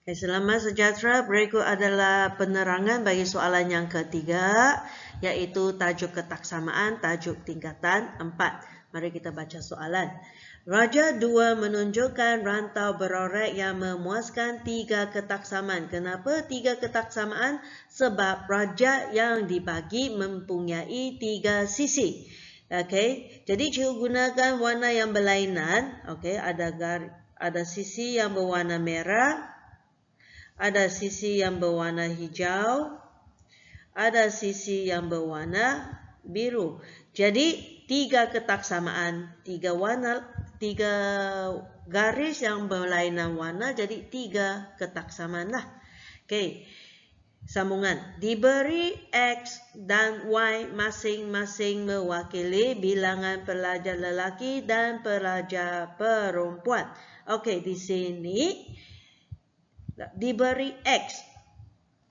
Selamat sejahtera. Berikut adalah penerangan bagi soalan yang ketiga, yaitu tajuk ketaksamaan, tajuk tingkatan 4. Mari kita baca soalan. Raja 2 menunjukkan rantau berorek yang memuaskan 3 ketaksamaan. Kenapa 3 ketaksamaan? Sebab raja yang dibagi mempunyai 3 sisi. Okey, jadi cikgu gunakan warna yang berlainan. Okey, ada sisi yang berwarna merah, ada sisi yang berwarna hijau, ada sisi yang berwarna biru. Jadi 3 ketaksamaan, 3 garis yang berlainan warna, jadi 3 ketaksamaan lah. Okey, sambungan. Diberi X dan Y masing-masing mewakili bilangan pelajar lelaki dan pelajar perempuan. Okey, di sini diberi X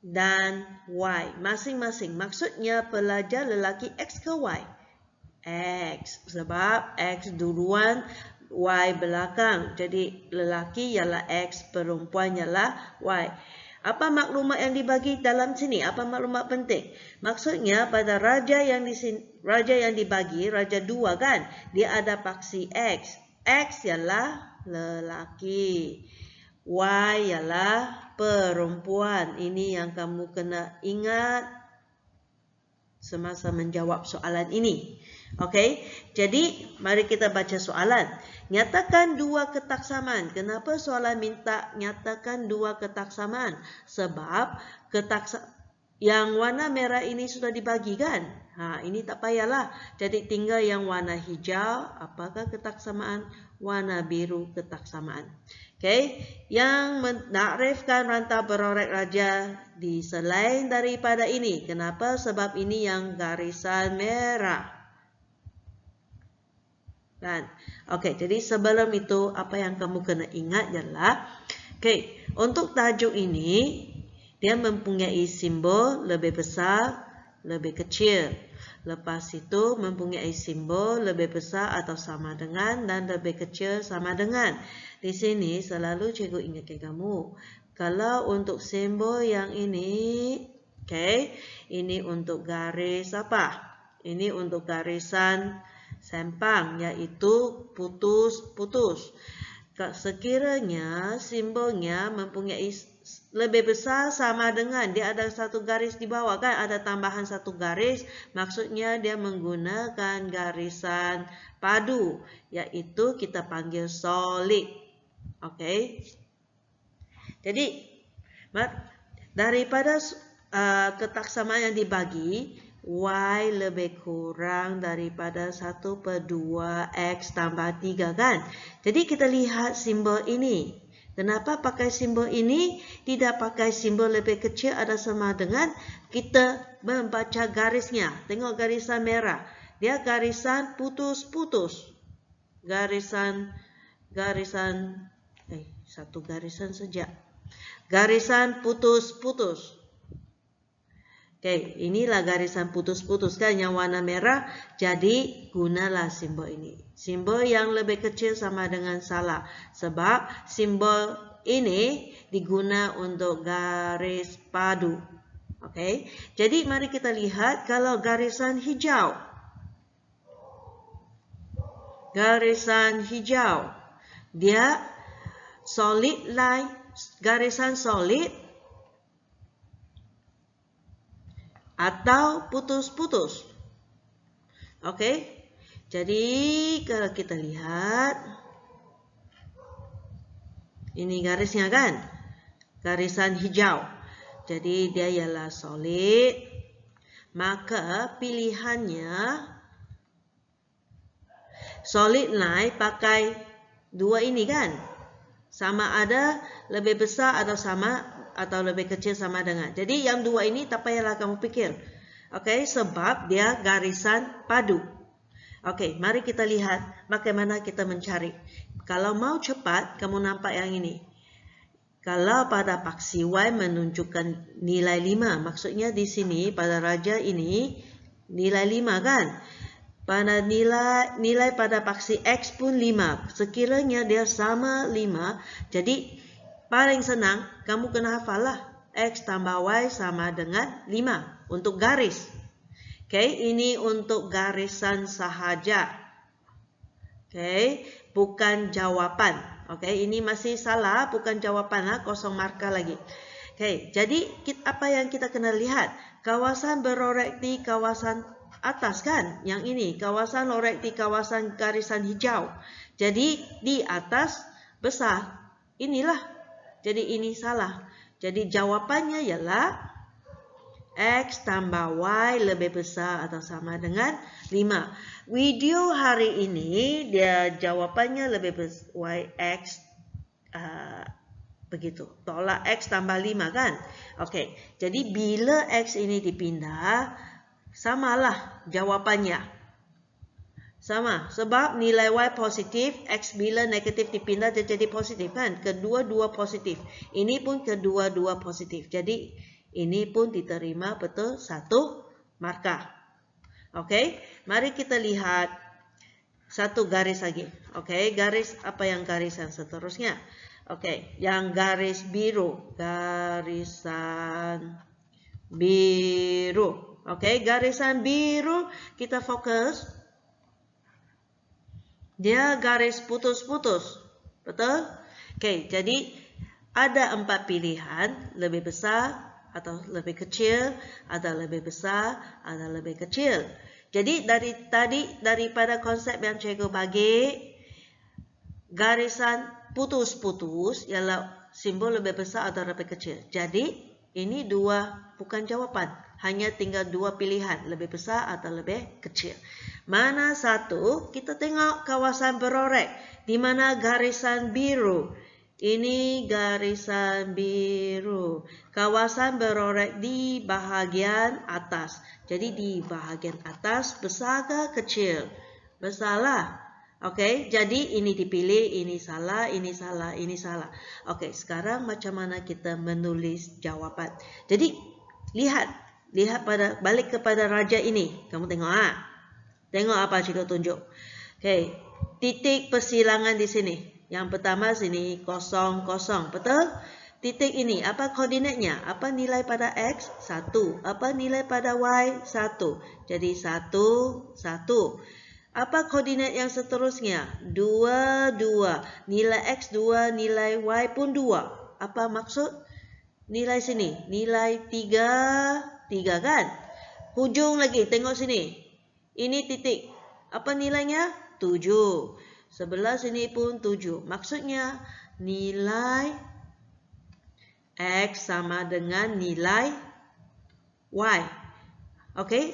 dan Y masing-masing. Maksudnya pelajar lelaki X ke Y? X. Sebab X duluan, Y belakang. Jadi lelaki ialah X, perempuan ialah Y. Apa maklumat yang dibagi dalam sini? Apa maklumat penting? Maksudnya pada raja yang dibagi, raja 2 kan, dia ada paksi X. X ialah lelaki, Y ialah perempuan. Ini yang kamu kena ingat semasa menjawab soalan ini. Okey, jadi mari kita baca soalan. Nyatakan 2 ketaksamaan. Kenapa soalan minta nyatakan 2 ketaksamaan? Sebab yang warna merah ini sudah dibagi kan? Ini tak payahlah. Jadi tinggal yang warna hijau, apakah ketaksamaan? Warna biru ketaksamaan. Okey, yang menakrifkan rantau berorek raja di selain daripada ini. Kenapa? Sebab ini yang garisan merah. Kan? Okey, jadi sebelum itu apa yang kamu kena ingat ialah, okey, untuk tajuk ini dia mempunyai simbol lebih besar, lebih kecil. Lepas itu mempunyai simbol lebih besar atau sama dengan dan lebih kecil sama dengan. Di sini selalu cikgu ingatkan kamu, kalau untuk simbol yang ini, okey, ini untuk garis apa? Ini untuk garisan sempang, iaitu putus-putus. Sekiranya simbolnya mempunyai lebih besar sama dengan, dia ada satu garis di bawah kan, ada tambahan satu garis, maksudnya dia menggunakan garisan padu, iaitu kita panggil solid. Okey, jadi daripada ketaksamaan yang dibagi, Y lebih kurang daripada 1/2 X tambah 3 kan. Jadi kita lihat simbol ini. Kenapa pakai simbol ini? Tidak pakai simbol lebih kecil ada sama dengan, kita membaca garisnya. Tengok garisan merah. Dia garisan putus-putus. Satu garisan saja. Garisan putus-putus. Okey, inilah garisan putus-putus kan yang warna merah. Jadi gunalah simbol ini. Simbol yang lebih kecil sama dengan salah. Sebab simbol ini diguna untuk garis padu. Okey, jadi mari kita lihat kalau garisan hijau. Garisan hijau, dia solid line, garisan solid atau putus-putus. Okey, jadi kalau kita lihat, ini garisnya kan, garisan hijau. Jadi dia ialah solid. Maka pilihannya solid line pakai 2 ini kan, sama ada lebih besar atau sama atau lebih kecil sama dengan. Jadi yang 2 ini tak payahlah kamu fikir. Okey, sebab dia garisan padu. Okey, mari kita lihat bagaimana kita mencari. Kalau mau cepat, kamu nampak yang ini. Kalau pada paksi Y menunjukkan nilai 5, maksudnya di sini pada raja ini nilai 5 kan? Pada nilai pada paksi X pun 5. Sekiranya dia sama 5, jadi paling senang, kamu kena hafal lah. X tambah Y sama dengan 5 untuk garis. Ini untuk garisan sahaja. Bukan jawapan. Ini masih salah, bukan jawapan lah, kosong markah lagi. Jadi apa yang kita kena lihat? Kawasan berorek di kawasan atas kan? Yang ini, kawasan lorek di kawasan garisan hijau. Jadi di atas besar. Inilah. Jadi ini salah. Jadi jawabannya ialah X tambah Y lebih besar atau sama dengan 5. Video hari ini dia jawabannya lebih besar Y X begitu. Tolak X tambah 5 kan? Jadi bila X ini dipindah, samalah jawabannya. Sama, sebab nilai Y positif, X bila negatif dipindah dia jadi positif kan? Kedua-dua positif. Ini pun kedua-dua positif. Jadi ini pun diterima betul 1 markah. Mari kita lihat satu garis lagi. Garis apa yang garis yang seterusnya? Yang garis biru. Garisan biru. Garisan biru kita fokus. Dia garis putus-putus. Betul? Jadi ada 4 pilihan. Lebih besar atau lebih kecil. Atau lebih besar atau lebih kecil. Jadi daripada konsep yang cikgu bagi, garisan putus-putus ialah simbol lebih besar atau lebih kecil. Jadi ini bukan jawapan. Hanya tinggal 2 pilihan. Lebih besar atau lebih kecil. Mana satu? Kita tengok kawasan berorek. Di mana garisan biru? Ini garisan biru. Kawasan berorek di bahagian atas. Jadi di bahagian atas besar ke kecil? Besarlah. Jadi ini dipilih, ini salah, ini salah, ini salah. Sekarang macam mana kita menulis jawapan? Jadi lihat balik kepada raja ini. Kamu tengok Tengok apa cikgu tunjuk. Titik persilangan di sini. Yang pertama sini 0, 0. Betul? Titik ini apa koordinatnya? Apa nilai pada X? 1. Apa nilai pada Y? 1. Jadi 1, 1. Apa koordinat yang seterusnya? 2, 2. Nilai X 2, nilai Y pun 2. Apa maksud? Nilai sini. Nilai 3, 3 kan? Hujung lagi, tengok sini. Ini titik. Apa nilainya? 7. Sebelah sini pun 7. Maksudnya nilai X sama dengan nilai Y.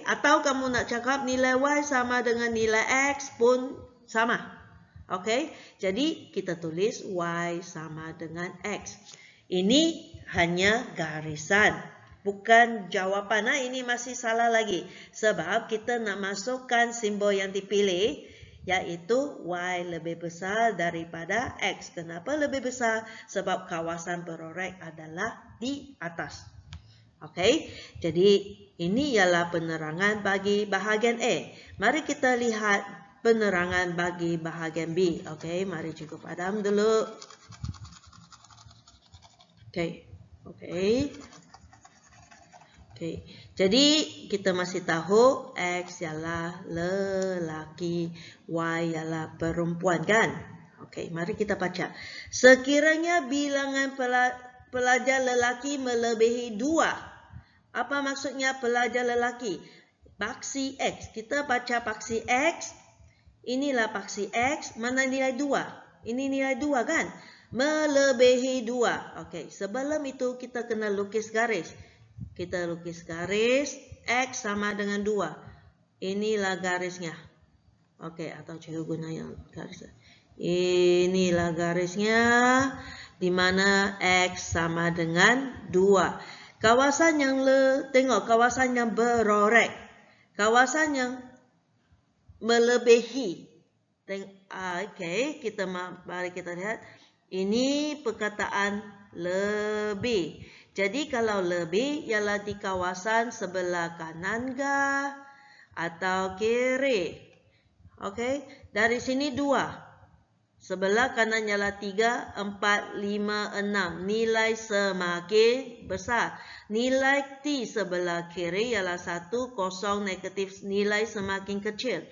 Atau kamu nak cakap nilai Y sama dengan nilai X pun sama. Jadi kita tulis Y sama dengan X. Ini hanya garisan. Bukan jawapan. Ini masih salah lagi. Sebab kita nak masukkan simbol yang dipilih. Yaitu Y lebih besar daripada X. Kenapa lebih besar? Sebab kawasan berorek adalah di atas. Jadi ini ialah penerangan bagi bahagian A. Mari kita lihat penerangan bagi bahagian B. Mari cikgu padam dulu. Jadi kita masih tahu X ialah lelaki, Y ialah perempuan kan? Mari kita baca. Sekiranya bilangan pelajar lelaki melebihi 2. Apa maksudnya pelajar lelaki? Paksi X. Kita baca paksi X. Inilah paksi X. Mana nilai 2? Ini nilai 2 kan? Melebihi 2. Sebelum itu kita kena lukis garis. Kita lukis garis. X sama dengan 2. Inilah garisnya. Atau cikgu guna yang garis. Inilah garisnya. Di mana X sama dengan 2. Kawasan yang tengok kawasan yang berorek. Kawasan yang melebihi. Mari kita lihat. Ini perkataan lebih. Jadi kalau lebih ialah di kawasan sebelah kanan kah atau kiri. Dari sini 2. Sebelah kanan ialah 3, 4, 5, 6. Nilai semakin besar. Nilai T sebelah kiri ialah 1, 0, negatif. Nilai semakin kecil.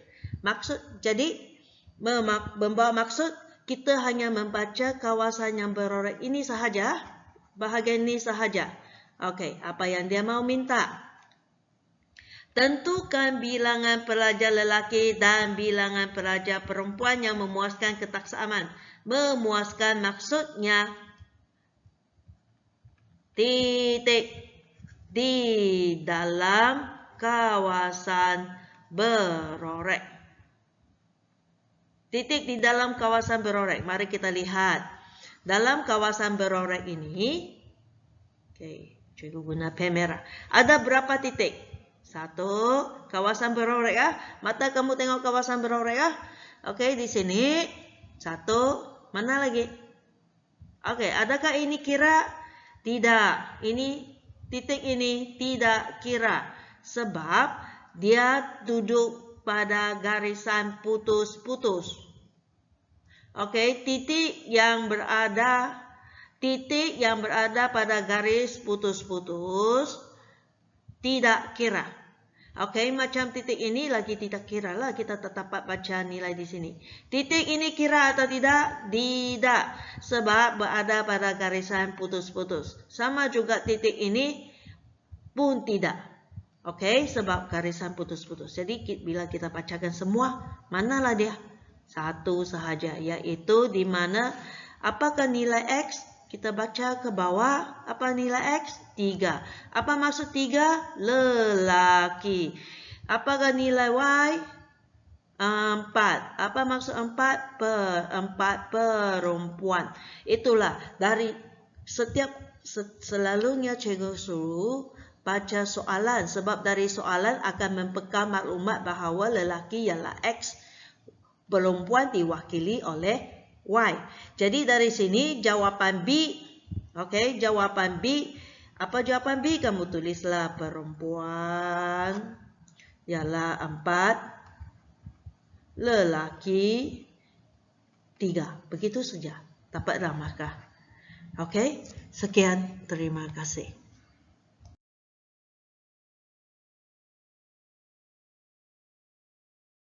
Jadi, membawa maksud, kita hanya membaca kawasan yang berorek ini sahaja. Bahagian ini sahaja. Okey, apa yang dia mau minta? Tentukan bilangan pelajar lelaki dan bilangan pelajar perempuan yang memuaskan ketaksaaman. Memuaskan maksudnya titik di dalam kawasan berorek. Titik di dalam kawasan berorek. Mari kita lihat. Dalam kawasan berorek ini, cikgu guna pen merah. Ada berapa titik? 1, kawasan berorek ya. Mata kamu tengok kawasan berorek ya. Okey, di sini 1. Mana lagi? Okey, adakah ini kira? Tidak. Ini titik ini tidak kira. Sebab dia duduk pada garisan putus-putus. Okey, titik yang berada pada garis putus-putus tidak kira. Okey, macam titik ini lagi tidak kira lah. Kita tetap baca nilai di sini. Titik ini kira atau tidak? Tidak. Sebab berada pada garisan putus-putus. Sama juga titik ini pun tidak. Okey, sebab garisan putus-putus. Jadi, bila kita bacakan semua, manalah dia? 1 sahaja. Iaitu di mana, apakah nilai X? Kita baca ke bawah, apa nilai X? 3. Apa maksud 3? Lelaki. Apakah nilai Y? 4. Apa maksud 4? 4 perempuan. Itulah, dari selalunya cikgu suruh baca soalan. Sebab dari soalan akan membekal maklumat bahawa lelaki ialah X. Perempuan diwakili oleh Y. Jadi dari sini jawapan B. Okey, jawapan B. Apa jawapan B? Kamu tulislah perempuan ialah 4, lelaki 3. Begitu saja. Dapatlah markah. Okey, sekian. Terima kasih.